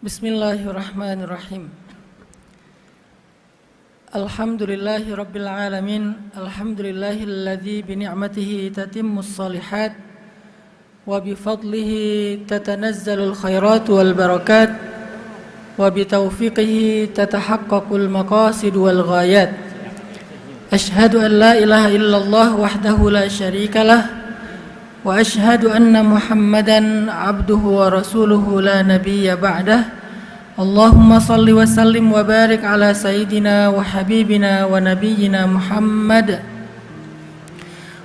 Bismillahirrahmanirrahim. Alhamdulillahi rabbil alamin. Alhamdulillahilladzi bi ni'matihi tatimmus shalihat wa bi fadlihi tatanazzalul khairat wal barakat wa bi taufiqihi tatahaqqaqul maqasid wal ghayat. Ashhadu an la ilaha illallah wahdahu la syarikalah wa ashhadu anna Muhammadan abduhu wa rasuluhu la nabiyya ba'dah. Allahumma salli wa sallim wa barik ala sayyidina wa habibina wa nabiyyina Muhammad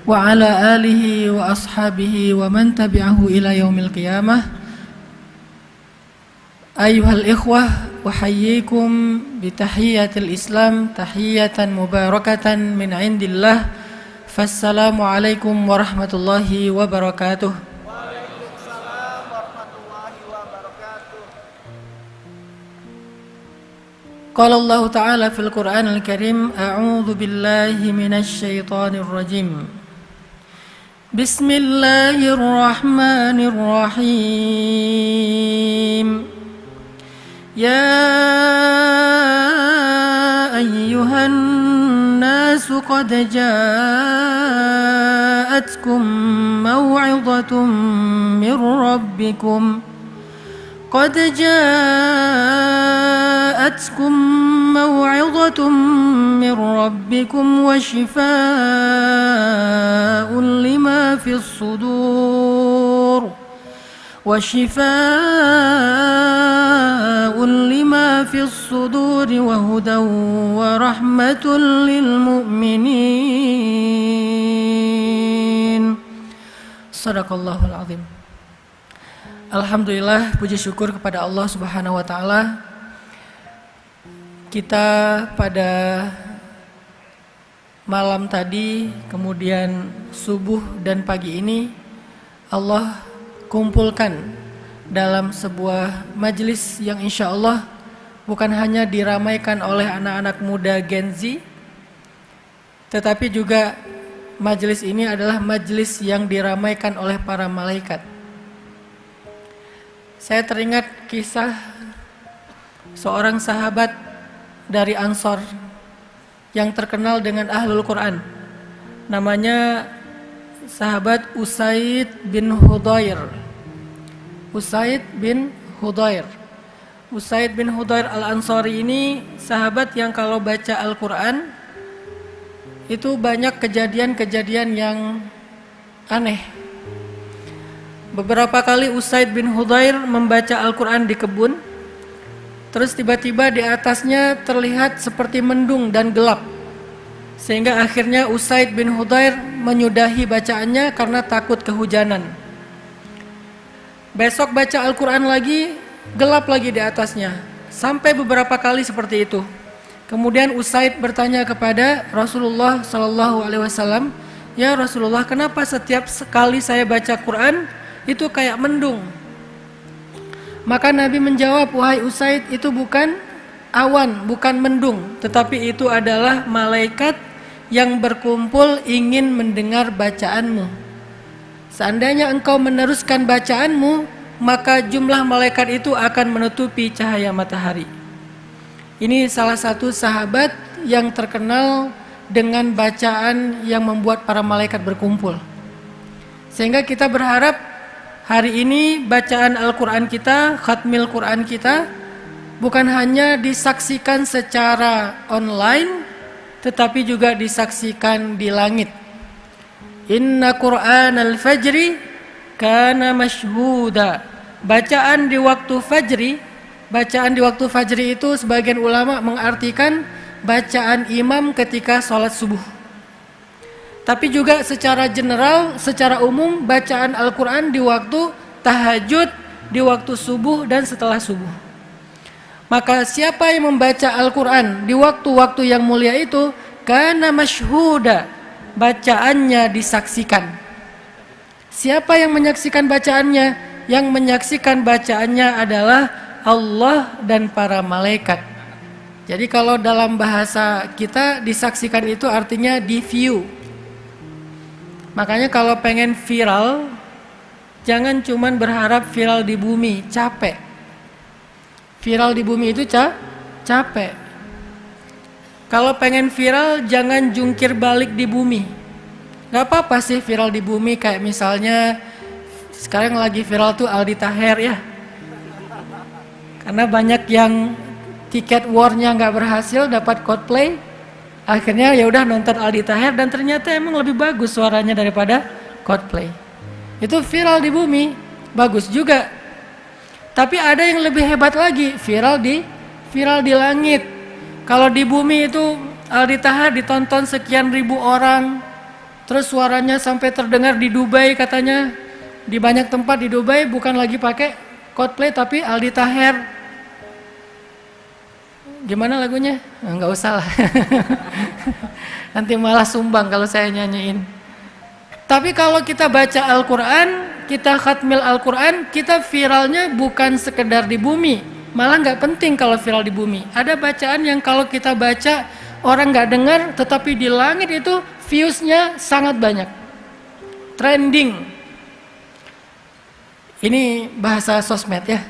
wa ala alihi wa ashabihi wa man tabi'ahu ila yaumil qiyamah. Ayyuhal ikhwah, uhayyikum bi tahiyyatil Islam tahiyatan mubarakatan min indillah. Assalamualaikum warahmatullahi wabarakatuh. Waalaikumsalam warahmatullahi wabarakatuh. Qala Allah Ta'ala fil Qur'anil Karim, a'udzu billahi minasy syaithanir rajim. Bismillahirrahmanirrahim. Ya ayyuhan الناس قد جاءتكم موعظة من ربكم وشفاء لما في الصدور وهدى ورحمة للمؤمنين. Sadaqallahul azim. Alhamdulillah, puji syukur kepada Allah Subhanahu wa taala. Kita pada malam tadi, kemudian subuh dan pagi ini Allah kumpulkan dalam sebuah majelis yang insya Allah bukan hanya diramaikan oleh anak-anak muda Gen Z, tetapi juga majelis ini adalah majelis yang diramaikan oleh para malaikat. Saya teringat kisah seorang sahabat dari Ansor yang terkenal dengan Ahlul Quran. Namanya sahabat Usaid bin Hudayr. Usaid bin Hudayr al-Ansari ini sahabat yang kalau baca Al-Quran itu banyak kejadian-kejadian yang aneh. Beberapa kali Usaid bin Hudayr membaca Al-Quran di kebun, terus tiba-tiba di atasnya terlihat seperti mendung dan gelap, sehingga akhirnya Usaid bin Hudayr menyudahi bacaannya karena takut kehujanan. Besok baca Al-Quran lagi, gelap lagi di atasnya, sampai beberapa kali seperti itu. Kemudian Usaid bertanya kepada Rasulullah SAW, "Ya Rasulullah, kenapa setiap sekali saya baca Quran itu kayak mendung?" Maka Nabi menjawab, "Wahai Usaid, itu bukan awan, bukan mendung, tetapi itu adalah malaikat yang berkumpul ingin mendengar bacaanmu. Seandainya engkau meneruskan bacaanmu, maka jumlah malaikat itu akan menutupi cahaya matahari." Ini salah satu sahabat yang terkenal dengan bacaan yang membuat para malaikat berkumpul. Sehingga kita berharap hari ini bacaan Al-Quran kita, khatmil Quran kita, bukan hanya disaksikan secara online, tetapi juga disaksikan di langit. Inna Qur'an al-fajri kana mashhuda. Bacaan di waktu fajri itu sebagian ulama mengartikan bacaan imam ketika sholat subuh. Tapi juga secara general, secara umum, bacaan Al-Quran di waktu tahajud, di waktu subuh dan setelah subuh. Maka siapa yang membaca Al-Quran di waktu-waktu yang mulia itu, kana mashhuda, bacaannya disaksikan. Siapa yang menyaksikan bacaannya? Yang menyaksikan bacaannya adalah Allah dan para malaikat. Jadi kalau dalam bahasa kita, disaksikan itu artinya di view. Makanya kalau pengen viral, jangan cuman berharap viral di bumi, capek. Viral di bumi itu capek. Kalau pengen viral jangan jungkir balik di bumi. Gak apa-apa sih viral di bumi, kayak misalnya sekarang lagi viral tuh Aldi Taher ya. Karena banyak yang tiket war-nya nggak berhasil dapat Coldplay, akhirnya ya udah nonton Aldi Taher dan ternyata emang lebih bagus suaranya daripada Coldplay. Itu viral di bumi, bagus juga. Tapi ada yang lebih hebat lagi, viral di langit. Kalau di bumi itu Aldi Taher ditonton sekian ribu orang, terus suaranya sampai terdengar di Dubai katanya. Di banyak tempat di Dubai bukan lagi pakai Coldplay tapi Aldi Taher. Gimana lagunya? Nggak usah lah. Nanti malah sumbang kalau saya nyanyiin. Tapi kalau kita baca Al-Quran, kita khatmil Al-Quran, kita viralnya bukan sekedar di bumi. Malah nggak penting kalau viral di bumi. Ada bacaan yang kalau kita baca orang nggak dengar, tetapi di langit itu viewsnya sangat banyak. Trending. Ini bahasa sosmed ya.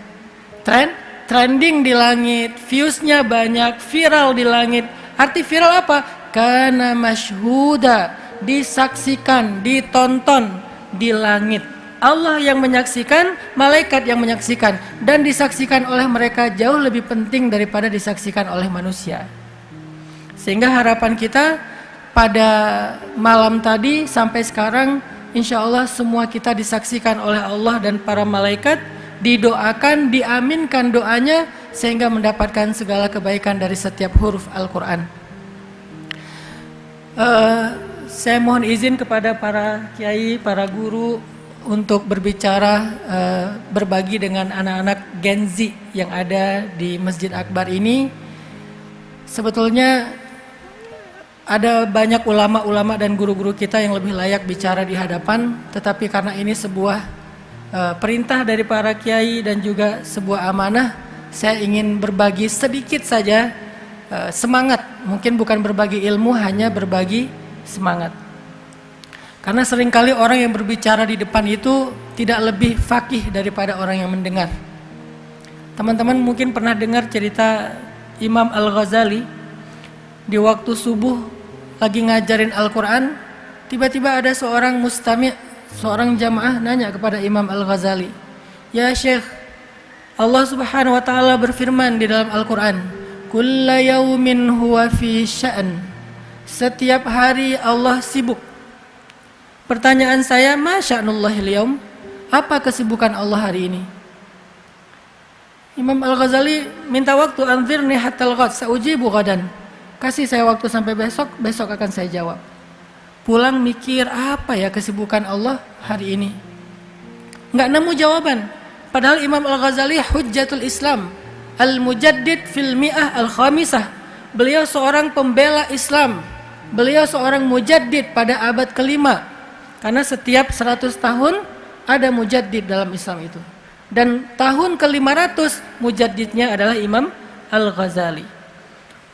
Trending di langit, viewsnya banyak, viral di langit. Arti viral apa? Kana masyhuda, disaksikan, ditonton di langit. Allah yang menyaksikan, malaikat yang menyaksikan, dan disaksikan oleh mereka jauh lebih penting daripada disaksikan oleh manusia. Sehingga harapan kita pada malam tadi sampai sekarang, insya Allah semua kita disaksikan oleh Allah dan para malaikat, didoakan, diaminkan doanya sehingga mendapatkan segala kebaikan dari setiap huruf Al-Quran. Saya mohon izin kepada para kiai, para guru untuk berbicara, berbagi dengan anak-anak Gen Z yang ada di Masjid Akbar ini. Sebetulnya ada banyak ulama-ulama dan guru-guru kita yang lebih layak bicara di hadapan, tetapi karena ini sebuah perintah dari para kiai dan juga sebuah amanah, saya ingin berbagi sedikit saja semangat. Mungkin bukan berbagi ilmu, hanya berbagi semangat. Karena seringkali orang yang berbicara di depan itu tidak lebih faqih daripada orang yang mendengar. Teman-teman mungkin pernah dengar cerita Imam Al-Ghazali. Di waktu subuh lagi ngajarin Al-Quran, tiba-tiba ada seorang mustami', seorang jamaah nanya kepada Imam Al-Ghazali, "Ya Syekh, Allah Subhanahu wa taala berfirman di dalam Al-Quran, kulla yaumin huwa fi sya'n." Setiap hari Allah sibuk. Pertanyaan saya, ma sya'nullahil yaum? Apa kesibukan Allah hari ini? Imam Al-Ghazali minta waktu, anzirni hatal ghad, sa'ujibu ghadan. Kasih saya waktu sampai besok, besok akan saya jawab. Pulang mikir, apa ya kesibukan Allah hari ini? Nggak nemu jawaban. Padahal Imam Al-Ghazali hujjatul Islam, al-mujaddid fil mi'ah al-khamisah. Beliau seorang pembela Islam. Beliau seorang mujaddid pada abad kelima. Karena setiap 100 tahun ada mujaddid dalam Islam itu. Dan tahun ke-500 mujaddidnya adalah Imam Al-Ghazali.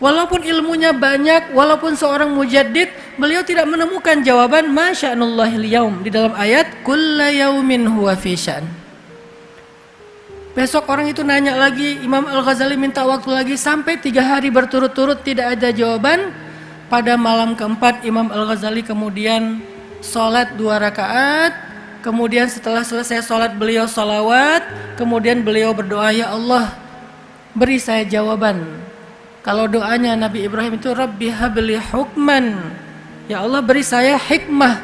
Walaupun ilmunya banyak, walaupun seorang mujaddid, beliau tidak menemukan jawaban ma sya'nullahil yaum di dalam ayat kulla yaumin huwa fi sya'n. Besok orang itu nanya lagi, Imam Al-Ghazali minta waktu lagi sampai 3 hari berturut-turut tidak ada jawaban. Pada malam keempat Imam Al-Ghazali kemudian sholat 2 rakaat. Kemudian setelah selesai sholat beliau sholawat. Kemudian beliau berdoa, ya Allah beri saya jawaban. Kalau doanya Nabi Ibrahim itu Rabbi habli hukman, ya Allah beri saya hikmah.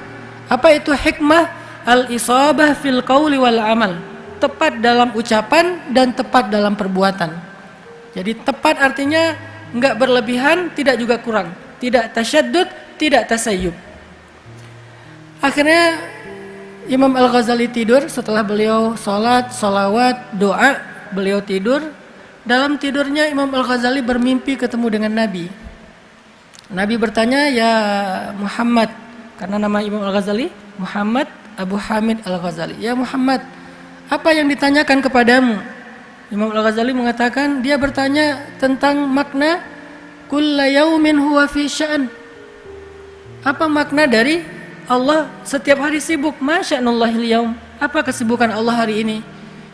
Apa itu hikmah? Al-isabah fil qawli wal amal. Tepat dalam ucapan dan tepat dalam perbuatan. Jadi tepat artinya enggak berlebihan, tidak juga kurang. Tidak tasyaddud, tidak tasayyub. Akhirnya Imam Al-Ghazali tidur setelah beliau sholat, sholawat, doa, beliau tidur. Dalam tidurnya Imam Al-Ghazali bermimpi ketemu dengan Nabi. Nabi bertanya, ya Muhammad, karena nama Imam Al-Ghazali Muhammad Abu Hamid Al-Ghazali. Ya Muhammad, apa yang ditanyakan kepadamu? Imam Al-Ghazali mengatakan, dia bertanya tentang makna kulla yaumin huwa fi sya'n. Apa makna dari Allah setiap hari sibuk? Ma sya'nullahil yaum. Apa kesibukan Allah hari ini?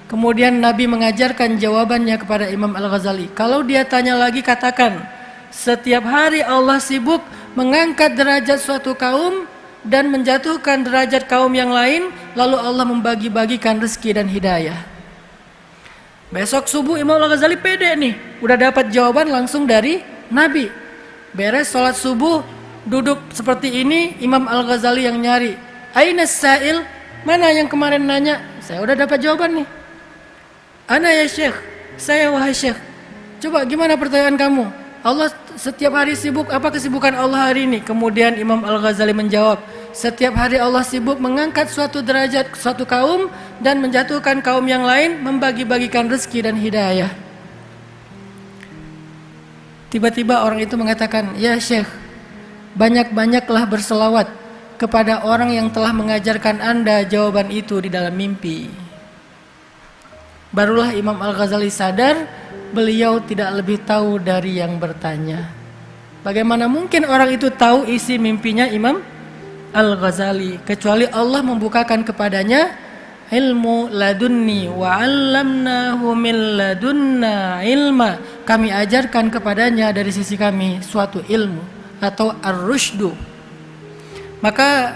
Kemudian Nabi mengajarkan jawabannya kepada Imam Al-Ghazali. Kalau dia tanya lagi, katakan, setiap hari Allah sibuk mengangkat derajat suatu kaum dan menjatuhkan derajat kaum yang lain, lalu Allah membagi-bagikan rezeki dan hidayah. Besok subuh Imam Al-Ghazali pede nih, udah dapat jawaban langsung dari Nabi. Beres sholat subuh, duduk seperti ini, Imam Al-Ghazali yang nyari. Aina sa'il? Mana yang kemarin nanya? Saya udah dapat jawaban nih. Ana ya Syekh, saya wahai Syekh. Coba gimana pertanyaan kamu? Allah setiap hari sibuk, apa kesibukan Allah hari ini? Kemudian Imam Al-Ghazali menjawab, setiap hari Allah sibuk mengangkat suatu derajat suatu kaum dan menjatuhkan kaum yang lain, membagi-bagikan rezeki dan hidayah. Tiba-tiba orang itu mengatakan, ya Syekh, banyak-banyaklah berselawat kepada orang yang telah mengajarkan Anda jawaban itu di dalam mimpi. Barulah Imam Al-Ghazali sadar beliau tidak lebih tahu dari yang bertanya. Bagaimana mungkin orang itu tahu isi mimpinya Imam Al-Ghazali, kecuali Allah membukakan kepadanya ilmu ladunni wa 'allamnahu min ladunna ilma. Kami ajarkan kepadanya dari sisi kami suatu ilmu atau ar-rusydu. Maka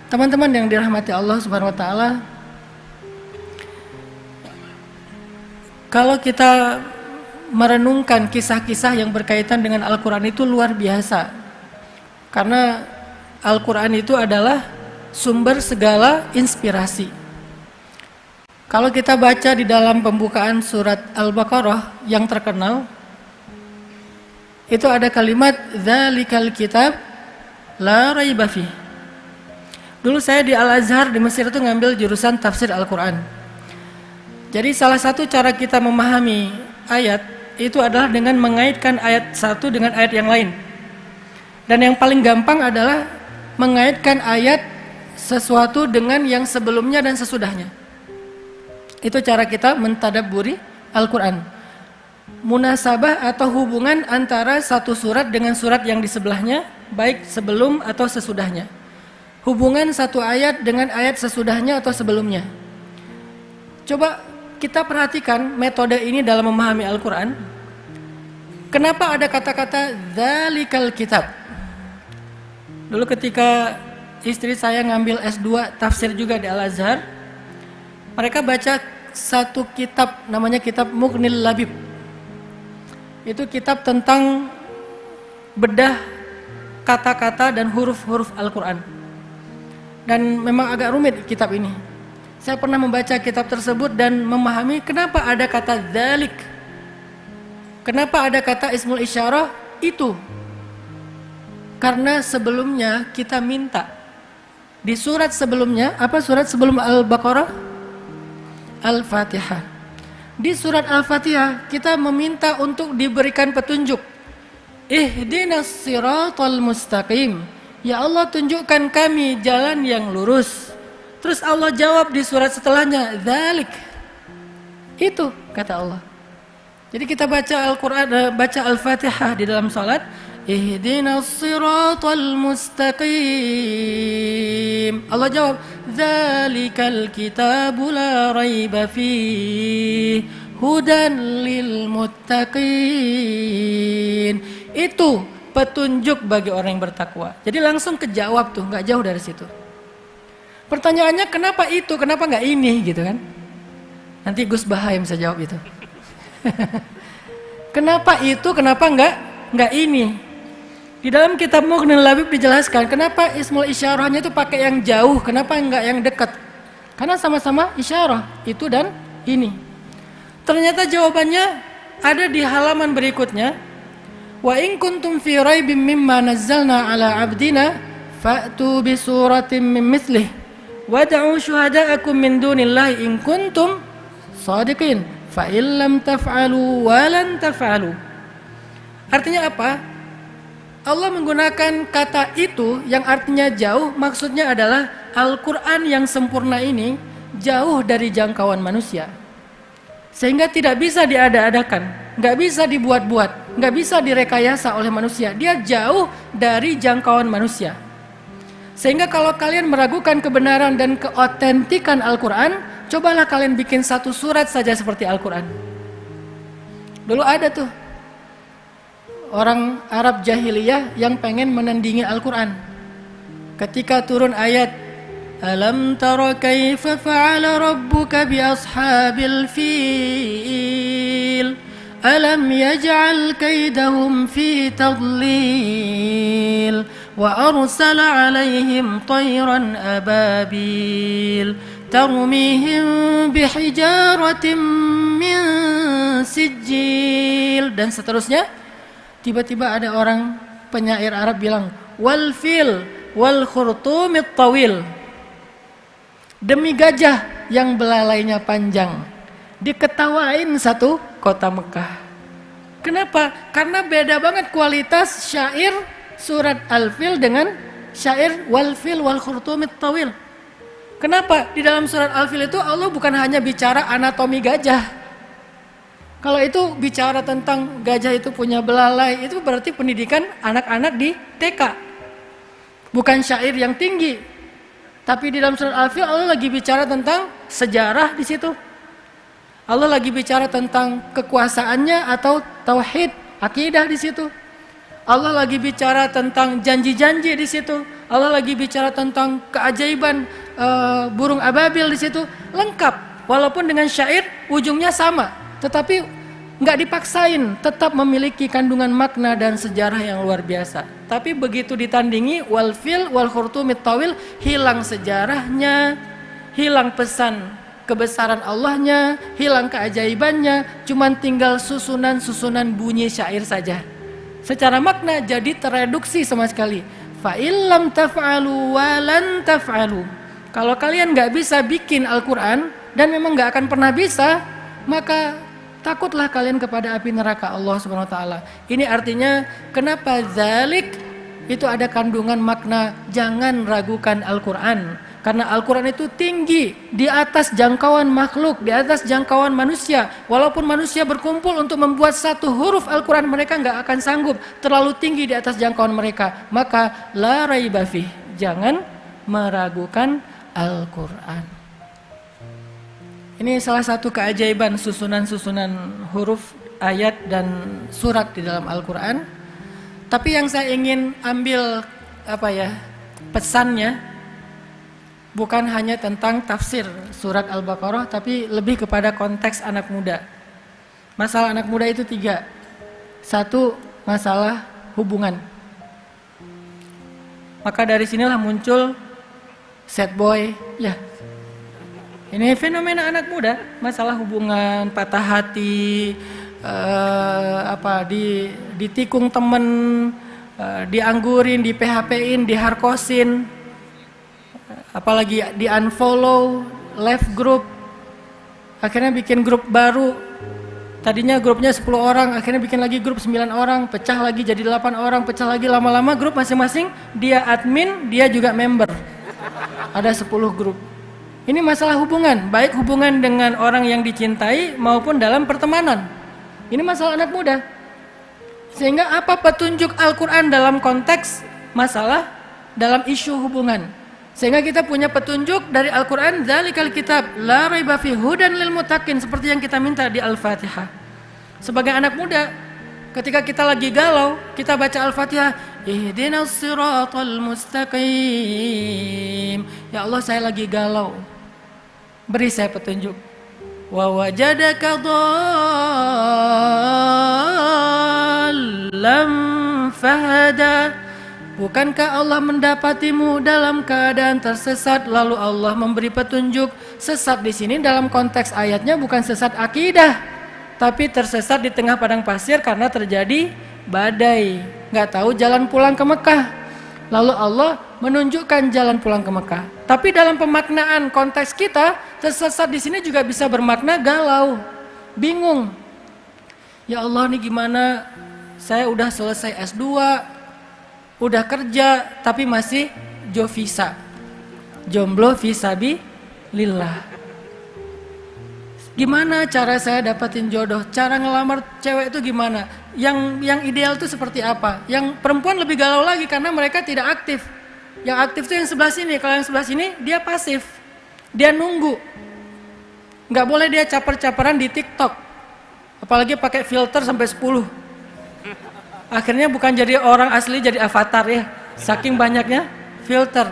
teman-teman yang dirahmati Allah Subhanahu wa taala, kalau kita merenungkan kisah-kisah yang berkaitan dengan Al-Quran itu luar biasa. Karena Al-Quran itu adalah sumber segala inspirasi. Kalau kita baca di dalam pembukaan surat Al-Baqarah yang terkenal, itu ada kalimat Dzalikal kitab la raiba fih. Dulu saya di Al-Azhar di Mesir itu ngambil jurusan tafsir Al-Quran. Jadi salah satu cara kita memahami ayat itu adalah dengan mengaitkan ayat satu dengan ayat yang lain. Dan yang paling gampang adalah mengaitkan ayat sesuatu dengan yang sebelumnya dan sesudahnya. Itu cara kita mentadabburi Al-Quran. Munasabah atau hubungan antara satu surat dengan surat yang di sebelahnya, baik sebelum atau sesudahnya. Hubungan satu ayat dengan ayat sesudahnya atau sebelumnya. Coba kita perhatikan metode ini dalam memahami Al-Quran. Kenapa ada kata-kata Dzalikal kitab? Dulu ketika istri saya ngambil S2 tafsir juga di Al-Azhar, mereka baca satu kitab namanya kitab Mughnil Labib. Itu kitab tentang bedah kata-kata dan huruf-huruf Al-Quran. Dan memang agak rumit kitab ini. Saya pernah membaca kitab tersebut dan memahami kenapa ada kata dzalik. Kenapa ada kata ismul isyarah itu. Karena sebelumnya kita minta. Di surat sebelumnya, apa surat sebelum Al-Baqarah? Al-Fatihah. Di surat Al-Fatihah kita meminta untuk diberikan petunjuk. Ihdinas siratal mustaqim. Ya Allah, tunjukkan kami jalan yang lurus. Terus Allah jawab di surat setelahnya, dzalik. Itu kata Allah. Jadi kita baca Al-Quran, baca Al-Fatihah di dalam salat, ihdinas siratal mustaqim. Allah jawab, dzalikal kitabu la raiba fih, hudan lil muttaqin. Itu petunjuk bagi orang yang bertakwa. Jadi langsung kejawab tuh, nggak jauh dari situ. Pertanyaannya kenapa itu, kenapa nggak ini gitu kan? Nanti Gus Bahaim saya jawab itu. Kenapa itu, kenapa nggak ini? Di dalam kitab Mughnil Labib dijelaskan kenapa ismul isyarahnya itu pakai yang jauh, kenapa nggak yang dekat? Karena sama-sama isyarah itu dan ini. Ternyata jawabannya ada di halaman berikutnya. Wa in kuntum fi raibim mimma nazzalna ala abdina fa'tu bi suratin min mithlih. Wad'u syuhada'akum min dunillahi in kuntum shadiqin fa in lam taf'alu wa lan taf'alu. Artinya apa? Allah menggunakan kata itu yang artinya jauh, maksudnya adalah Al-Quran yang sempurna ini jauh dari jangkauan manusia. Sehingga tidak bisa diada-adakan, nggak bisa dibuat-buat, nggak bisa direkayasa oleh manusia. Dia jauh dari jangkauan manusia. Sehingga kalau kalian meragukan kebenaran dan keotentikan Al-Quran, Cobalah kalian bikin satu surat saja seperti Al-Quran. Dulu ada tuh orang Arab jahiliyah yang pengen menandingi Al-Quran. Ketika turun ayat Alam tara kaifa fa'ala rabbuka bi ashabil fil Alam yaj'al kaidahum fi tadlil Wa arsala alaihim tayran ababil Tarmihim bihijaratin min sijil dan seterusnya. Tiba-tiba ada orang penyair Arab bilang wal fil wal khurtumit tawil. Demi gajah yang belalainya panjang diketawain satu kota Mekah. Kenapa? Karena beda banget kualitas syair surat Al-Fil dengan syair wal fil wal khurtumit tawil. Kenapa? Di dalam surat Al-Fil itu Allah bukan hanya bicara anatomi gajah. Kalau itu bicara tentang gajah itu punya belalai, itu berarti pendidikan anak-anak di TK. Bukan syair yang tinggi. Tapi di dalam surat Al-Fil Allah lagi bicara tentang sejarah di situ. Allah lagi bicara tentang kekuasaannya atau tauhid, akidah di situ. Allah lagi bicara tentang janji-janji di situ. Allah lagi bicara tentang keajaiban burung ababil di situ. Lengkap, walaupun dengan syair ujungnya sama, tetapi nggak dipaksain, tetap memiliki kandungan makna dan sejarah yang luar biasa. Tapi begitu ditandingi wal fil wal khurtumit tawil, hilang sejarahnya, hilang pesan kebesaran Allahnya, hilang keajaibannya, cuman tinggal susunan-susunan bunyi syair saja. Secara makna jadi tereduksi sama sekali. Fa illam taf'alu wa lan taf'alu. Kalau kalian nggak bisa bikin Al-Quran dan memang nggak akan pernah bisa, maka takutlah kalian kepada api neraka Allah Subhanahu Wa Taala. Ini artinya kenapa zalik itu ada kandungan makna jangan ragukan Al-Quran. Karena Al-Quran itu tinggi, di atas jangkauan makhluk, di atas jangkauan manusia. Walaupun manusia berkumpul untuk membuat satu huruf Al-Quran, mereka nggak akan sanggup, terlalu tinggi di atas jangkauan mereka. Maka la raiba fih, jangan meragukan Al-Quran. Ini salah satu keajaiban susunan-susunan huruf, ayat, dan surat di dalam Al-Quran. Tapi yang saya ingin ambil pesannya, bukan hanya tentang tafsir surat Al-Baqarah, tapi lebih kepada konteks anak muda. Masalah anak muda itu 3. 1, masalah hubungan. Maka dari sinilah muncul sad boy. Ya, ini fenomena anak muda, masalah hubungan, patah hati, ditikung temen, dianggurin, di PHP-in, diharkosin. Apalagi di unfollow, left group, akhirnya bikin grup baru. Tadinya grupnya 10 orang, akhirnya bikin lagi grup 9 orang, pecah lagi jadi 8 orang, pecah lagi, lama-lama grup masing-masing dia admin, dia juga member. Ada 10 grup. Ini masalah hubungan, baik hubungan dengan orang yang dicintai maupun dalam pertemanan. Ini masalah anak muda. Sehingga apa petunjuk Al-Quran dalam konteks masalah dalam isu hubungan? Sehingga kita punya petunjuk dari Al-Quran, dzalikal kitab la raiba fihi hudan lil muttaqin, seperti yang kita minta di Al-Fatihah. Sebagai anak muda, ketika kita lagi galau, kita baca Al-Fatihah, ihdinas siratal mustaqim. Ya Allah, saya lagi galau, beri saya petunjuk. Wa wajadaka dhallam fahada. Bukankah Allah mendapatimu dalam keadaan tersesat lalu Allah memberi petunjuk? Sesat di sini dalam konteks ayatnya bukan sesat akidah, tapi tersesat di tengah padang pasir karena terjadi badai, nggak tahu jalan pulang ke Mekah. Lalu Allah menunjukkan jalan pulang ke Mekah. Tapi dalam pemaknaan konteks kita, tersesat di sini juga bisa bermakna galau, bingung. Ya Allah, nih gimana? Saya udah selesai S2, udah kerja, tapi masih jovisa, jomblo fisabilillah. Gimana cara saya dapatin jodoh? Cara ngelamar cewek itu gimana? Yang ideal itu seperti apa? Yang perempuan lebih galau lagi karena mereka tidak aktif. Yang aktif itu yang sebelah sini. Kalau yang sebelah sini dia pasif, dia nunggu. Nggak boleh dia caper-caperan di TikTok. Apalagi pakai filter sampai 10. Akhirnya bukan jadi orang asli, jadi avatar ya. Saking banyaknya filter.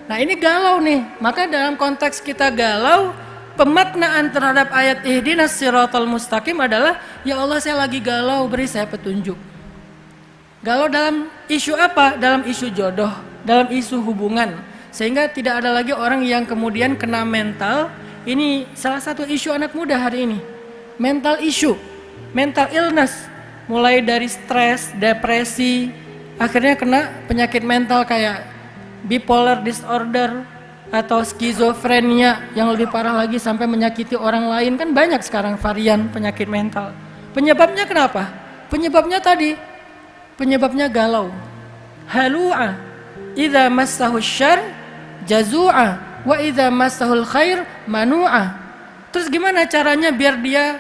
Nah ini galau nih. Maka dalam konteks kita galau, pemaknaan terhadap ayat ihdinas siratal mustaqim adalah, ya Allah saya lagi galau, beri saya petunjuk. Galau dalam isu apa? Dalam isu jodoh, dalam isu hubungan. Sehingga tidak ada lagi orang yang kemudian kena mental. Ini salah satu isu anak muda hari ini. Mental issue, mental illness. Mulai dari stres, depresi, akhirnya kena penyakit mental kayak bipolar disorder atau skizofrenia yang lebih parah lagi sampai menyakiti orang lain. Kan banyak sekarang varian penyakit mental. Penyebabnya kenapa? Penyebabnya tadi, penyebabnya galau. Halu'a, idza massahu syarr jazu'a, wa idza massahul khair manu'a. Terus gimana caranya biar dia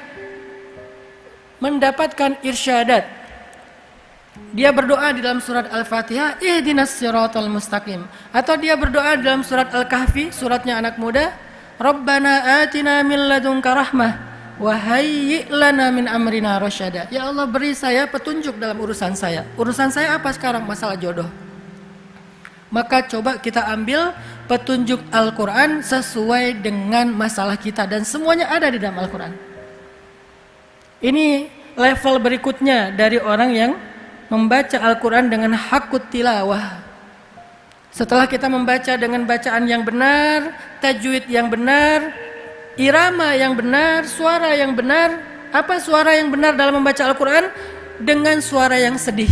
mendapatkan irsyadat? Dia berdoa di dalam surat Al-Fatihah, ihdinas siratal mustaqim. Atau dia berdoa di dalam surat Al-Kahfi, suratnya anak muda, Rabbana atina min ladunka rahmah wa hayyi' lana min amrina rasyada. Ya Allah, beri saya petunjuk dalam urusan saya. Urusan saya apa sekarang? Masalah jodoh. Maka coba kita ambil petunjuk Al-Quran sesuai dengan masalah kita. Dan semuanya ada di dalam Al-Quran. Ini level berikutnya dari orang yang membaca Al-Quran dengan hakut tilawah. Setelah kita membaca dengan bacaan yang benar, tajwid yang benar, irama yang benar, suara yang benar. Apa suara yang benar dalam membaca Al-Quran? Dengan suara yang sedih.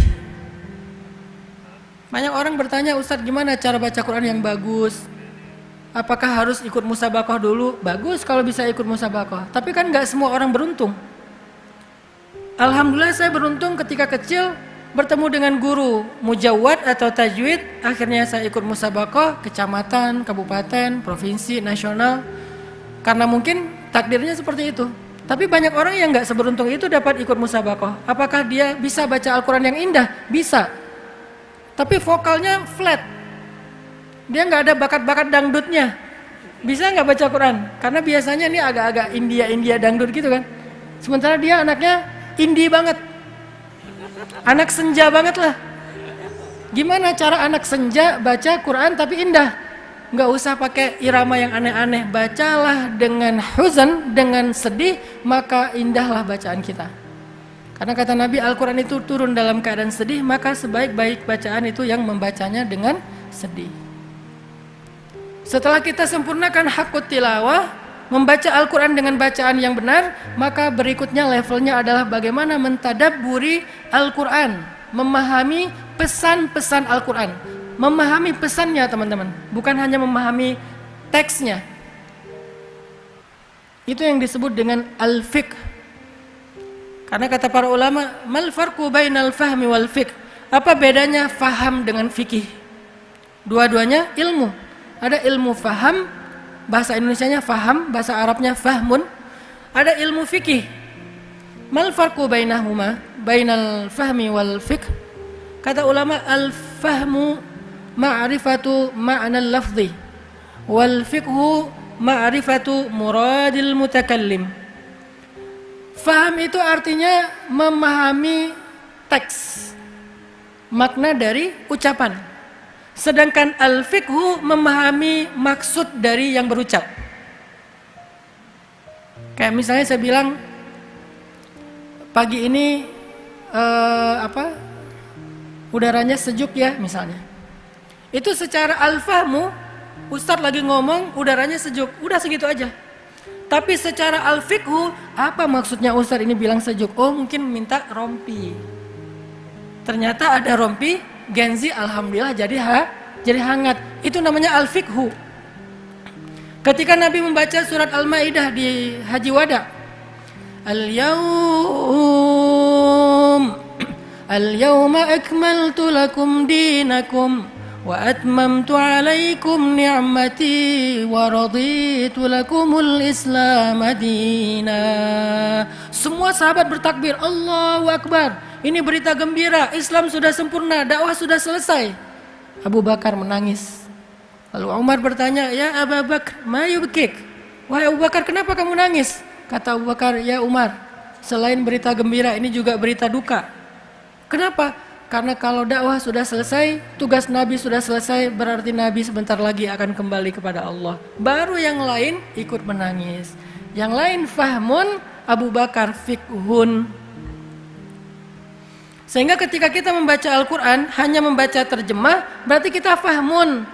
Banyak orang bertanya, Ustadz gimana cara baca Quran yang bagus? Apakah harus ikut musabakoh dulu? Bagus kalau bisa ikut musabakoh. Tapi kan gak semua orang beruntung. Alhamdulillah saya beruntung ketika kecil bertemu dengan guru mujawwad atau tajwid. Akhirnya saya ikut musabakoh kecamatan, kabupaten, provinsi, nasional. Karena mungkin takdirnya seperti itu. Tapi banyak orang yang gak seberuntung itu dapat ikut musabakoh. Apakah dia bisa baca Al-Quran yang indah? Bisa. Tapi vokalnya flat. Dia gak ada bakat-bakat dangdutnya. Bisa gak baca Quran? Karena biasanya ini agak-agak India dangdut gitu kan. Sementara dia anaknya indie banget. Anak senja banget lah. Gimana cara anak senja baca Quran tapi indah? Gak usah pakai irama yang aneh-aneh. Bacalah dengan huzan, dengan sedih, maka indahlah bacaan kita. Karena kata Nabi, Al-Quran itu turun dalam keadaan sedih, maka sebaik-baik bacaan itu yang membacanya dengan sedih. Setelah kita sempurnakan hakut tilawah, membaca Al-Quran dengan bacaan yang benar, maka berikutnya levelnya adalah bagaimana mentadabburi Al-Quran, memahami pesan-pesan Al-Quran. Memahami pesannya teman-teman, bukan hanya memahami teksnya. Itu yang disebut dengan al-fiqh. Karena kata para ulama, mal farqu bainal fahmi wal fiqh? Apa bedanya faham dengan fikih? Dua-duanya ilmu. Ada ilmu faham, bahasa Indonesianya faham, bahasa Arabnya fahmun. Ada ilmu fikih. Mal farqu bainahuma, bainal fahmi wal fiqh? Kata ulama, al-fahmu ma'rifatu ma'nal lafzi, wal fiqhu ma'rifatu muradil mutakallim. Faham itu artinya memahami teks, makna dari ucapan. Sedangkan al-fiqhu memahami maksud dari yang berucap. Kayak misalnya saya bilang, pagi ini udaranya sejuk ya misalnya. Itu secara al-fahmu, Ustadz lagi ngomong udaranya sejuk, udah segitu aja. Tapi secara al-fiqhu, apa maksudnya Ustadz ini bilang sejuk? Oh mungkin minta rompi. Ternyata ada rompi, Genzi alhamdulillah jadi hangat. Itu namanya al-fiqhu. Ketika Nabi membaca surat Al-Maidah di Haji Wada, Al-yawma akmaltu lakum dinakum wa atmamtu alaikum ni'mati wa raditu lakumul islam madina. Semua sahabat bertakbir, Allahu Akbar. Ini berita gembira, Islam sudah sempurna, dakwah sudah selesai. Abu Bakar menangis. Lalu Umar bertanya, ya Abu Bakar, ma yubkik? Wahai Abu Bakar, kenapa kamu nangis? Kata Abu Bakar, ya Umar, selain berita gembira ini juga berita duka. Kenapa? Karena kalau dakwah sudah selesai, tugas Nabi sudah selesai, berarti Nabi sebentar lagi akan kembali kepada Allah. Baru yang lain ikut menangis. Yang lain fahmun, Abu Bakar fikhun. Sehingga ketika kita membaca Al-Quran, hanya membaca terjemah, berarti kita fahmun.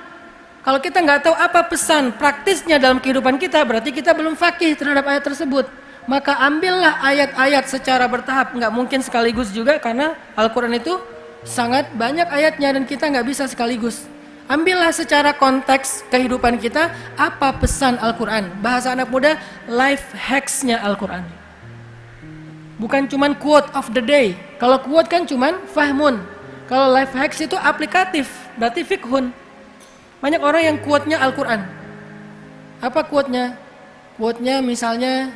Kalau kita nggak tahu apa pesan praktisnya dalam kehidupan kita, berarti kita belum faqih terhadap ayat tersebut. Maka ambillah ayat-ayat secara bertahap, nggak mungkin sekaligus juga karena Al-Quran itu sangat banyak ayatnya dan kita nggak bisa sekaligus. Ambillah secara konteks kehidupan kita, apa pesan Al-Quran. Bahasa anak muda, life hacks-nya Al-Quran. Bukan cuman quote of the day. Kalau quote kan cuman fahmun. Kalau life hacks itu aplikatif, berarti fikhun. Banyak orang yang quote-nya Al-Quran. Apa quote-nya? Quote-nya misalnya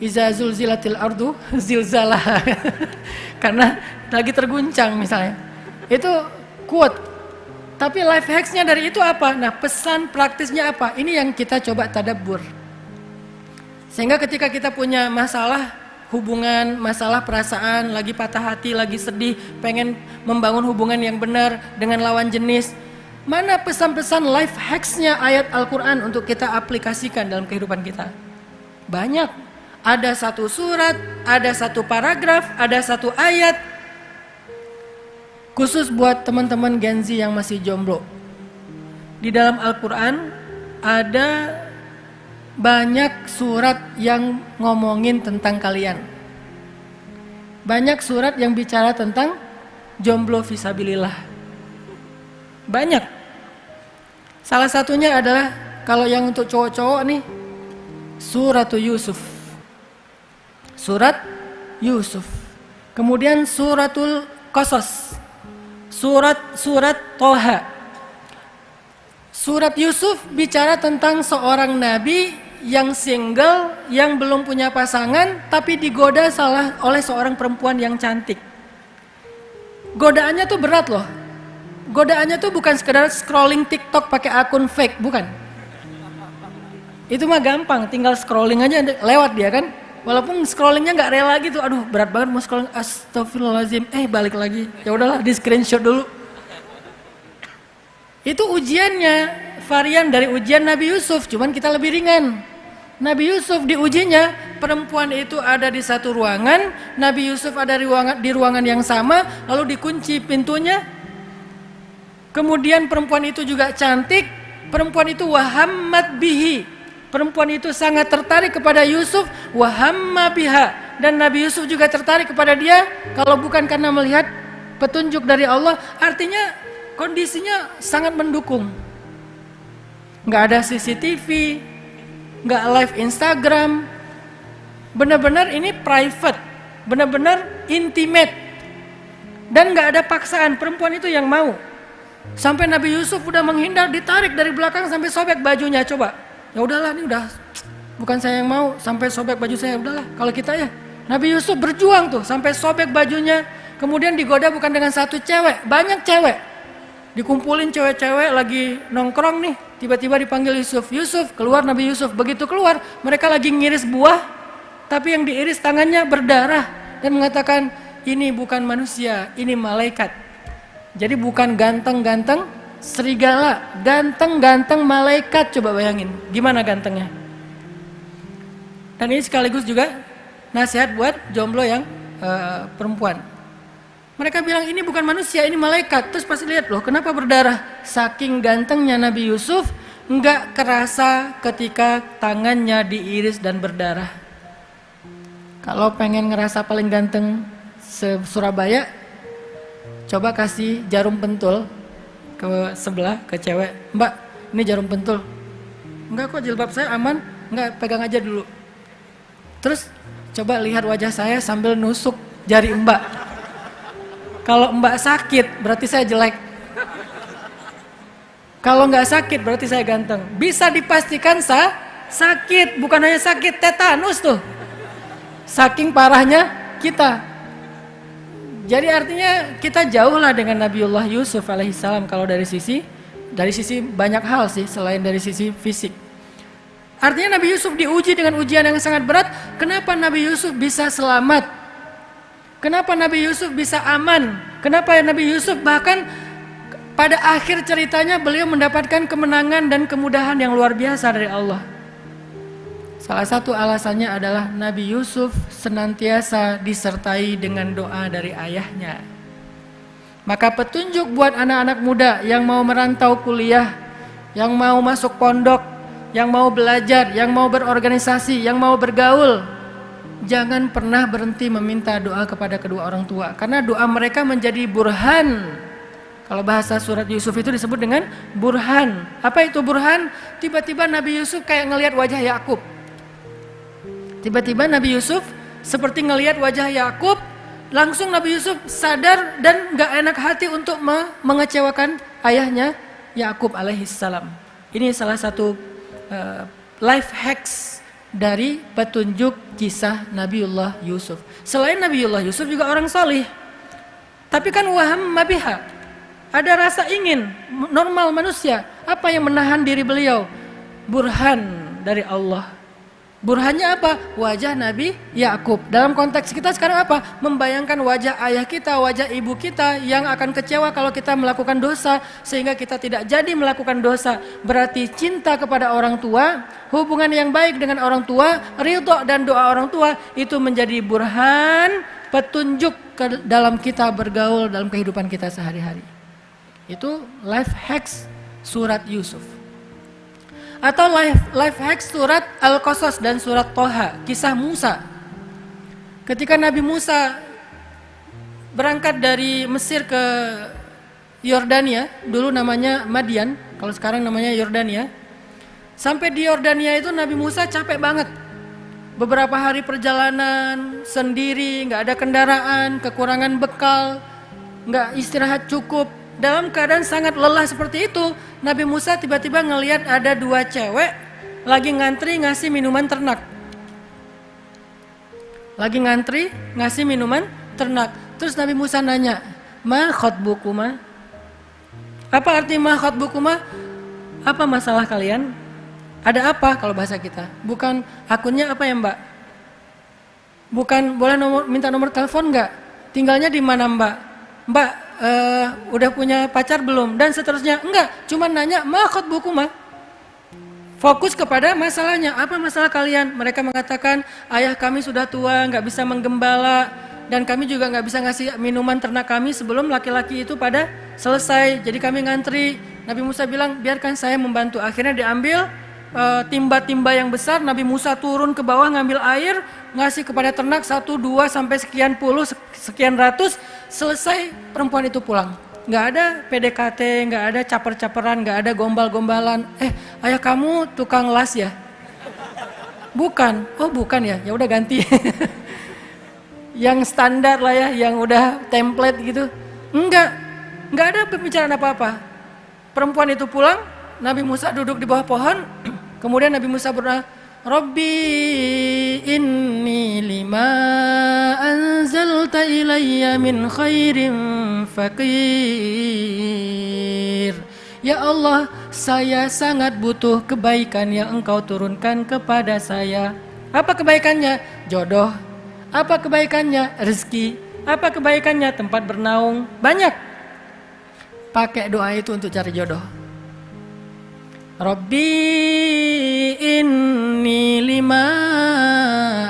Iza zulzilatil ardu zilzalah. Karena lagi terguncang misalnya. Itu quote. Tapi life hacks-nya dari itu apa? Nah, pesan praktisnya apa? Ini yang kita coba tadabbur. Sehingga ketika kita punya masalah hubungan, masalah perasaan, lagi patah hati, lagi sedih, pengen membangun hubungan yang benar dengan lawan jenis, mana pesan-pesan life hacks-nya ayat Al-Quran untuk kita aplikasikan dalam kehidupan kita? Banyak. Ada satu surat, ada satu paragraf, ada satu ayat. Khusus buat teman-teman Gen Z yang masih jomblo. Di dalam Al-Quran ada banyak surat yang ngomongin tentang kalian. Banyak surat yang bicara tentang jomblo fisabilillah. Banyak. Salah satunya adalah kalau yang untuk cowok-cowok nih, Suratul Yusuf. Surat Yusuf. Kemudian Suratul Qasas. Surat Toha. Surat Yusuf bicara tentang seorang nabi yang single, yang belum punya pasangan, tapi digoda oleh seorang perempuan yang cantik. Godaannya tuh berat loh. Godaannya tuh bukan sekedar scrolling TikTok pakai akun fake, bukan. Itu mah gampang, tinggal scrolling aja lewat dia kan. Walaupun scrollingnya nggak rela gitu, aduh berat banget mau scrolling, astagfirullahaladzim, balik lagi, ya udahlah di screenshot dulu. Itu ujiannya, varian dari ujian Nabi Yusuf, cuman kita lebih ringan. Nabi Yusuf diujinya, perempuan itu ada di satu ruangan, Nabi Yusuf ada di ruangan yang sama, lalu dikunci pintunya. Kemudian perempuan itu juga cantik, perempuan itu wahammat bihi. Perempuan itu sangat tertarik kepada Yusuf, wahamma biha, dan Nabi Yusuf juga tertarik kepada dia. Kalau bukan karena melihat petunjuk dari Allah, artinya kondisinya sangat mendukung. Nggak ada CCTV, nggak live Instagram, benar-benar ini private, benar-benar intimate, dan nggak ada paksaan. Perempuan itu yang mau. Sampai Nabi Yusuf udah menghindar, ditarik dari belakang sampai sobek bajunya. Coba. Ya udahlah, ini udah bukan saya yang mau, sampai sobek baju saya, udahlah. Kalau kita ya, Nabi Yusuf berjuang tuh sampai sobek bajunya. Kemudian digoda bukan dengan satu cewek, banyak cewek. Dikumpulin cewek-cewek lagi nongkrong nih, tiba-tiba dipanggil Yusuf. Yusuf, keluar Nabi Yusuf. Begitu keluar, mereka lagi ngiris buah, tapi yang diiris tangannya berdarah dan mengatakan, ini bukan manusia, ini malaikat. Jadi bukan ganteng-ganteng serigala, ganteng-ganteng malaikat. Coba bayangin, gimana gantengnya. Dan ini sekaligus juga nasihat buat jomblo yang perempuan. Mereka bilang ini bukan manusia, ini malaikat. Terus pas lihat, loh kenapa berdarah? Saking gantengnya Nabi Yusuf, nggak kerasa ketika tangannya diiris dan berdarah. Kalau pengen ngerasa paling ganteng se-Surabaya, coba kasih jarum pentul ke sebelah, ke cewek. Mbak, ini jarum pentul. Enggak kok, jilbab saya aman. Enggak, pegang aja dulu. Terus coba lihat wajah saya sambil nusuk jari mbak. Kalau mbak sakit, berarti saya jelek. Kalau nggak sakit, berarti saya ganteng. Bisa dipastikan sakit. Bukan hanya sakit, tetanus tuh. Saking parahnya kita. Jadi artinya kita jauh lah dengan Nabiullah Yusuf alaihissalam kalau dari sisi Dari sisi banyak hal sih selain dari sisi fisik. Artinya Nabi Yusuf diuji dengan ujian yang sangat berat. Kenapa Nabi Yusuf bisa selamat? Kenapa Nabi Yusuf bisa aman? Kenapa Nabi Yusuf bahkan pada akhir ceritanya beliau mendapatkan kemenangan dan kemudahan yang luar biasa dari Allah? Salah satu alasannya adalah Nabi Yusuf senantiasa disertai dengan doa dari ayahnya. Maka petunjuk buat anak-anak muda yang mau merantau kuliah, yang mau masuk pondok, yang mau belajar, yang mau berorganisasi, yang mau bergaul, jangan pernah berhenti meminta doa kepada kedua orang tua. Karena doa mereka menjadi burhan. Kalau bahasa surat Yusuf itu disebut dengan burhan. Apa itu burhan? Tiba-tiba Nabi Yusuf kayak ngelihat wajah Yakub. Tiba-tiba Nabi Yusuf seperti ngelihat wajah Yakub, langsung Nabi Yusuf sadar dan gak enak hati untuk mengecewakan ayahnya Yakub alaihissalam. Ini salah satu life hacks dari petunjuk kisah Nabiullah Yusuf. Selain Nabiullah Yusuf juga orang salih. Tapi kan waham mabiha, ada rasa ingin normal manusia. Apa yang menahan diri beliau? Burhan dari Allah. Burhannya apa? Wajah Nabi Yakub. Dalam konteks kita sekarang apa? Membayangkan wajah ayah kita, wajah ibu kita yang akan kecewa kalau kita melakukan dosa, sehingga kita tidak jadi melakukan dosa. Berarti cinta kepada orang tua, hubungan yang baik dengan orang tua, ridho dan doa orang tua, itu menjadi burhan, petunjuk dalam kita bergaul dalam kehidupan kita sehari-hari. Itu life hacks surat Yusuf. Atau life hacks surat Al-Qasas dan surat Toha, kisah Musa. Ketika Nabi Musa berangkat dari Mesir ke Yordania, dulu namanya Madian, kalau sekarang namanya Yordania. Sampai di Yordania itu Nabi Musa capek banget. Beberapa hari perjalanan sendiri, gak ada kendaraan, kekurangan bekal, gak istirahat cukup. Dalam keadaan sangat lelah seperti itu, Nabi Musa tiba-tiba ngelihat ada dua cewek lagi ngantri ngasih minuman ternak. Lagi ngantri ngasih minuman ternak. Terus Nabi Musa nanya, "Ma khotbukuma?" Apa arti ma khotbukuma? Apa masalah kalian? Ada apa kalau bahasa kita? Bukan akunnya apa ya, Mbak? Bukan boleh minta nomor telepon enggak? Tinggalnya di mana, Mbak? Mbak, udah punya pacar belum? Dan seterusnya. Enggak, cuma nanya ma khotbukuma. Fokus kepada masalahnya. Apa masalah kalian? Mereka mengatakan, ayah kami sudah tua, gak bisa menggembala, dan kami juga gak bisa ngasih minuman ternak kami sebelum laki-laki itu pada selesai. Jadi kami ngantri. Nabi Musa bilang, biarkan saya membantu. Akhirnya diambil timba-timba yang besar. Nabi Musa turun ke bawah ngambil air, ngasih kepada ternak 1, 2 sampai sekian puluh, sekian ratus. Selesai, perempuan itu pulang. Nggak ada PDKT, nggak ada caper-caperan, nggak ada gombal-gombalan. Ayah kamu tukang las ya? Bukan. Oh bukan ya, ya udah ganti. Yang standar lah ya, yang udah template gitu. Nggak ada pembicaraan apa-apa. Perempuan itu pulang, Nabi Musa duduk di bawah pohon. Kemudian Nabi Musa berdoa, Rabbi inni lima anzalta ilayya min khairin faqir. Ya Allah, saya sangat butuh kebaikan yang Engkau turunkan kepada saya. Apa kebaikannya? Jodoh. Apa kebaikannya? Rezeki. Apa kebaikannya? Tempat bernaung. Banyak. Pakai doa itu untuk cari jodoh. Rabbi inni lima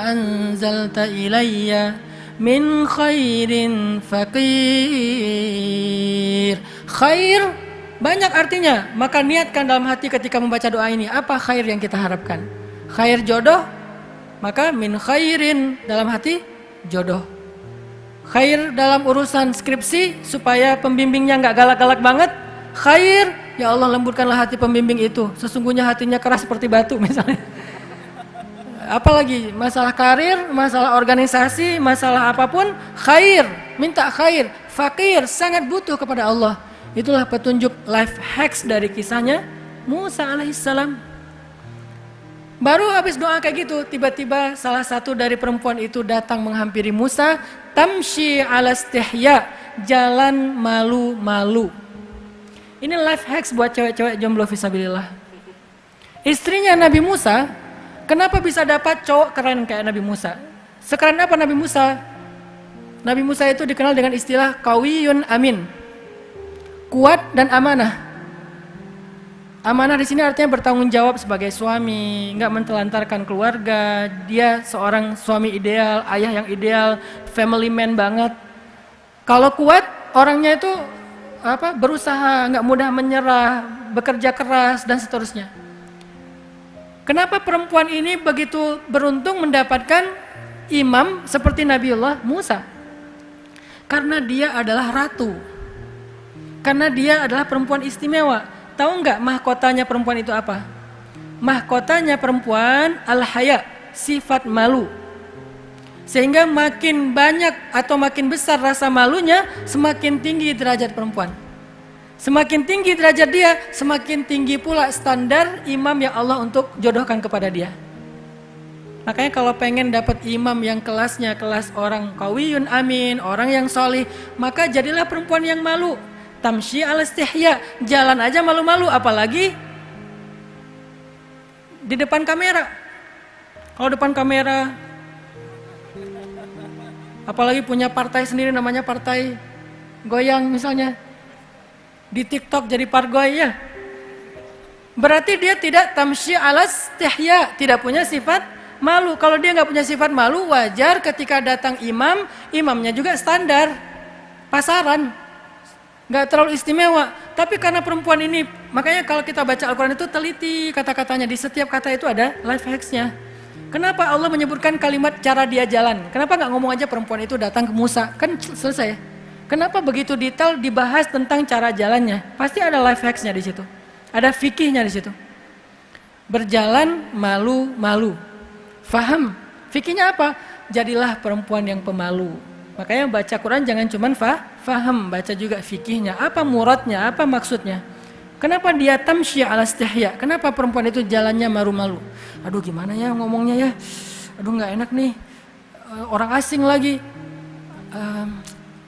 anzalta ilayya min khairin faqir. Khair banyak artinya, maka niatkan dalam hati ketika membaca doa ini. Apa khair yang kita harapkan? Khair jodoh, maka min khairin dalam hati jodoh. Khair dalam urusan skripsi supaya pembimbingnya nggak galak-galak banget. Khair, ya Allah lembutkanlah hati pembimbing itu. Sesungguhnya hatinya keras seperti batu misalnya. Apalagi masalah karir, masalah organisasi, masalah apapun, khair, minta khair. Fakir, sangat butuh kepada Allah. Itulah petunjuk life hacks dari kisahnya Musa alaihissalam. Baru habis doa kayak gitu, tiba-tiba salah satu dari perempuan itu datang menghampiri Musa. Tamshi ala istihya, jalan malu-malu. Ini life hacks buat cewek-cewek jomblo fisabilillah. Istrinya Nabi Musa, kenapa bisa dapat cowok keren kayak Nabi Musa? Sekeren apa Nabi Musa? Nabi Musa itu dikenal dengan istilah qawiyun amin. Kuat dan amanah. Amanah di sini artinya bertanggung jawab sebagai suami, nggak mentelantarkan keluarga. Dia seorang suami ideal, ayah yang ideal, family man banget. Kalau kuat, orangnya itu berusaha, nggak mudah menyerah, bekerja keras dan seterusnya. Kenapa perempuan ini begitu beruntung mendapatkan imam seperti Nabiullah Musa? Karena dia adalah ratu. Karena dia adalah perempuan istimewa. Tahu nggak mahkotanya perempuan itu apa? Mahkotanya perempuan al-haya, sifat malu. Sehingga makin banyak atau makin besar rasa malunya, semakin tinggi derajat perempuan. Semakin tinggi derajat dia, semakin tinggi pula standar imam yang Allah untuk jodohkan kepada dia. Makanya kalau pengen dapat imam yang kelasnya kelas orang qawiyun amin, orang yang solih, maka jadilah perempuan yang malu. Tamshi al-istihya, jalan aja malu-malu, apalagi di depan kamera. Kalau depan kamera, apalagi punya partai sendiri namanya partai goyang misalnya, di TikTok jadi pargoy ya, berarti dia tidak tamshi al-istihya, tidak punya sifat malu. Kalau dia nggak punya sifat malu, wajar ketika datang imamnya juga standar pasaran, nggak terlalu istimewa. Tapi karena perempuan ini, makanya kalau kita baca Al-Quran itu teliti kata-katanya, di setiap kata itu ada life hacksnya. Kenapa Allah menyebutkan kalimat cara dia jalan? Kenapa nggak ngomong aja perempuan itu datang ke Musa, kan selesai. Kenapa begitu detail dibahas tentang cara jalannya? Pasti ada life hacksnya di situ, ada fikihnya di situ. Berjalan malu-malu, faham fikihnya apa? Jadilah perempuan yang pemalu. Makanya baca Quran jangan cuma faham, baca juga fikihnya, apa muradnya, apa maksudnya. Kenapa dia tamshi ala istihya? Kenapa perempuan itu jalannya malu-malu? Aduh gimana ya ngomongnya ya? Aduh nggak enak nih, orang asing lagi,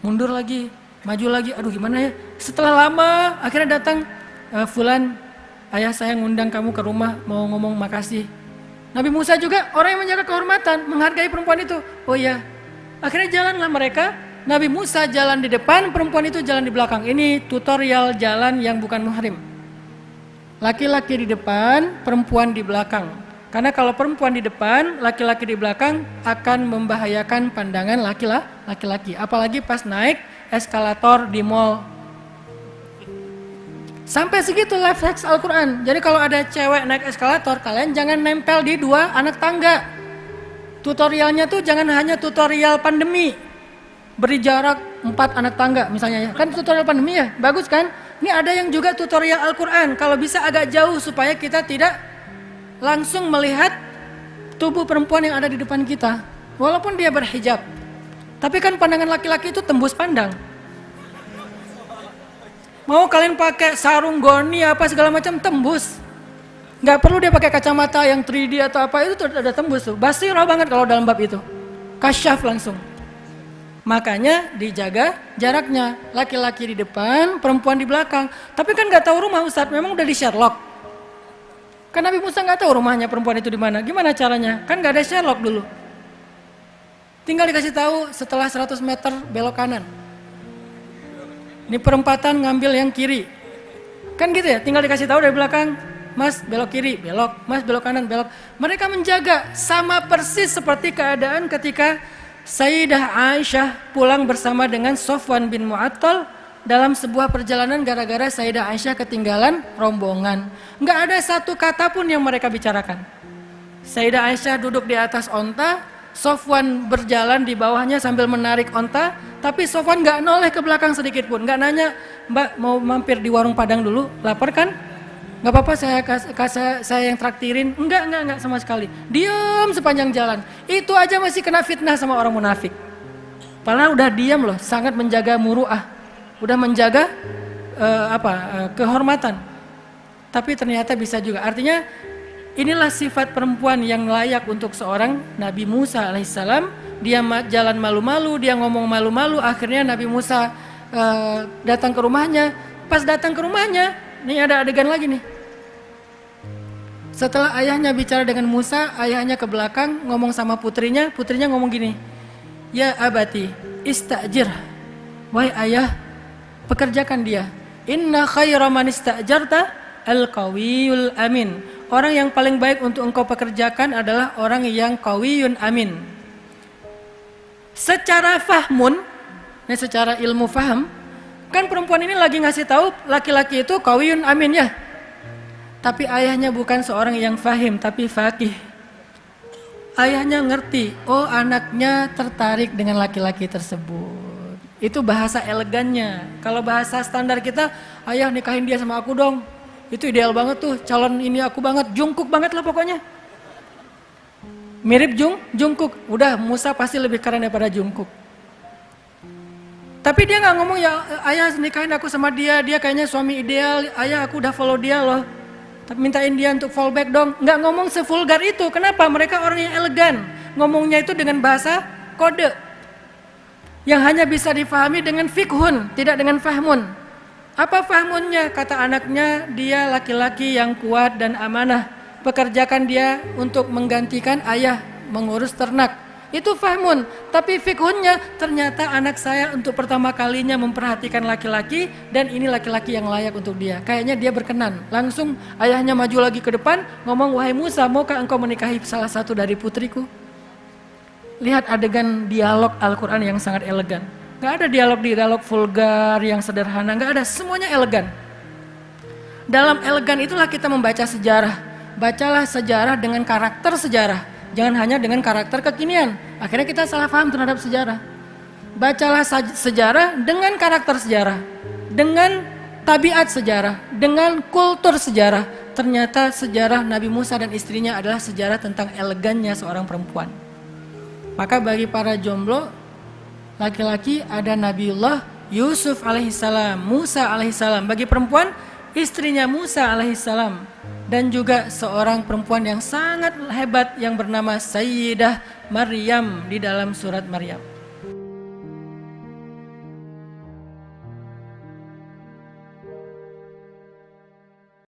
mundur lagi, maju lagi, aduh gimana ya? Setelah lama akhirnya datang, fulan, ayah saya ngundang kamu ke rumah mau ngomong makasih. Nabi Musa juga orang yang menjaga kehormatan, menghargai perempuan itu. Oh iya, akhirnya jalanlah mereka. Nabi Musa jalan di depan, perempuan itu jalan di belakang. Ini tutorial jalan yang bukan muhrim. Laki-laki di depan, perempuan di belakang. Karena kalau perempuan di depan, laki-laki di belakang akan membahayakan pandangan laki-laki. Apalagi pas naik eskalator di mall. Sampai segitu life hacks Al-Quran. Jadi kalau ada cewek naik eskalator, kalian jangan nempel di dua anak tangga. Tutorialnya tuh jangan hanya tutorial pandemi, beri jarak 4 anak tangga misalnya ya. Kan tutorial pandemi ya, bagus kan? Ini ada yang juga tutorial Al-Quran, kalau bisa agak jauh supaya kita tidak langsung melihat tubuh perempuan yang ada di depan kita. Walaupun dia berhijab, tapi kan pandangan laki-laki itu tembus pandang. Mau kalian pakai sarung goni apa segala macam tembus. Nggak perlu dia pakai kacamata yang 3D atau apa, itu tuh ada tembus tuh. Basirah banget kalau dalam bab itu. Kasyaf langsung. Makanya dijaga jaraknya, laki-laki di depan, perempuan di belakang. Tapi kan nggak tahu rumah Ustadz, memang udah di Sherlock. Kan Nabi Musa nggak tahu rumahnya perempuan itu di mana. Gimana caranya? Kan nggak ada Sherlock dulu. Tinggal dikasih tahu setelah 100 meter belok kanan. Ini perempatan ngambil yang kiri. Kan gitu ya, tinggal dikasih tahu dari belakang. Mas belok kiri, belok. Mas belok kanan, belok. Mereka menjaga sama persis seperti keadaan ketika Sayyidah Aisyah pulang bersama dengan Sofwan bin Mu'attal dalam sebuah perjalanan gara-gara Sayyidah Aisyah ketinggalan rombongan. Nggak ada satu kata pun yang mereka bicarakan. Sayyidah Aisyah duduk di atas onta, Sofwan berjalan di bawahnya sambil menarik onta, tapi Sofwan nggak noleh ke belakang sedikit pun, nggak nanya, Mbak mau mampir di warung Padang dulu, lapar kan? Nggak apa-apa saya yang traktirin. Enggak sama sekali. Diam sepanjang jalan. Itu aja masih kena fitnah sama orang munafik. Padahal udah diam loh, sangat menjaga muru'ah, udah menjaga kehormatan. Tapi ternyata bisa juga. Artinya inilah sifat perempuan yang layak untuk seorang Nabi Musa alaihissalam. Dia jalan malu-malu, dia ngomong malu-malu. Akhirnya Nabi Musa datang ke rumahnya. Pas datang ke rumahnya, nih ada adegan lagi nih. Setelah ayahnya bicara dengan Musa, ayahnya ke belakang ngomong sama putrinya, putrinya ngomong gini, ya abati, istajir, wahai ayah, pekerjakan dia. Inna khaira man istajarta al-qawiyul amin. Orang yang paling baik untuk engkau pekerjakan adalah orang yang qawiyun amin. Secara fahmun, secara ilmu faham, kan perempuan ini lagi ngasih tahu laki-laki itu qawiyun amin ya. Tapi ayahnya bukan seorang yang fahim, tapi faqih. Ayahnya ngerti, oh anaknya tertarik dengan laki-laki tersebut. Itu bahasa elegannya. Kalau bahasa standar kita, ayah nikahin dia sama aku dong. Itu ideal banget tuh, calon ini aku banget, Jungkook banget lah pokoknya. Mirip Jungkook, udah Musa pasti lebih keren daripada Jungkook. Tapi dia nggak ngomong ya ayah nikahin aku sama dia, dia kayaknya suami ideal, ayah aku udah follow dia loh. Tapi mintain dia untuk fallback dong. Nggak ngomong sevulgar itu. Kenapa? Mereka orang yang elegan. Ngomongnya itu dengan bahasa kode. Yang hanya bisa difahami dengan fikhun, tidak dengan fahmun. Apa fahmunnya? Kata anaknya, dia laki-laki yang kuat dan amanah. Pekerjakan dia untuk menggantikan ayah mengurus ternak. Itu fahmun, tapi fikhunnya ternyata anak saya untuk pertama kalinya memperhatikan laki-laki dan ini laki-laki yang layak untuk dia. Kayaknya dia berkenan. Langsung ayahnya maju lagi ke depan ngomong, wahai Musa, maukah engkau menikahi salah satu dari putriku? Lihat adegan dialog Al-Quran yang sangat elegan. Gak ada dialog vulgar yang sederhana, gak ada, semuanya elegan. Dalam elegan itulah kita membaca sejarah. Bacalah sejarah dengan karakter sejarah. Jangan hanya dengan karakter kekinian. Akhirnya kita salah paham terhadap sejarah. Bacalah sejarah dengan karakter sejarah, dengan tabiat sejarah, dengan kultur sejarah. Ternyata sejarah Nabi Musa dan istrinya adalah sejarah tentang elegannya seorang perempuan. Maka bagi para jomblo, laki-laki ada Nabiullah Yusuf alaihissalam, Musa alaihissalam. Bagi perempuan, istrinya Musa alaihissalam. Dan juga seorang perempuan yang sangat hebat yang bernama Sayyidah Maryam di dalam surat Maryam.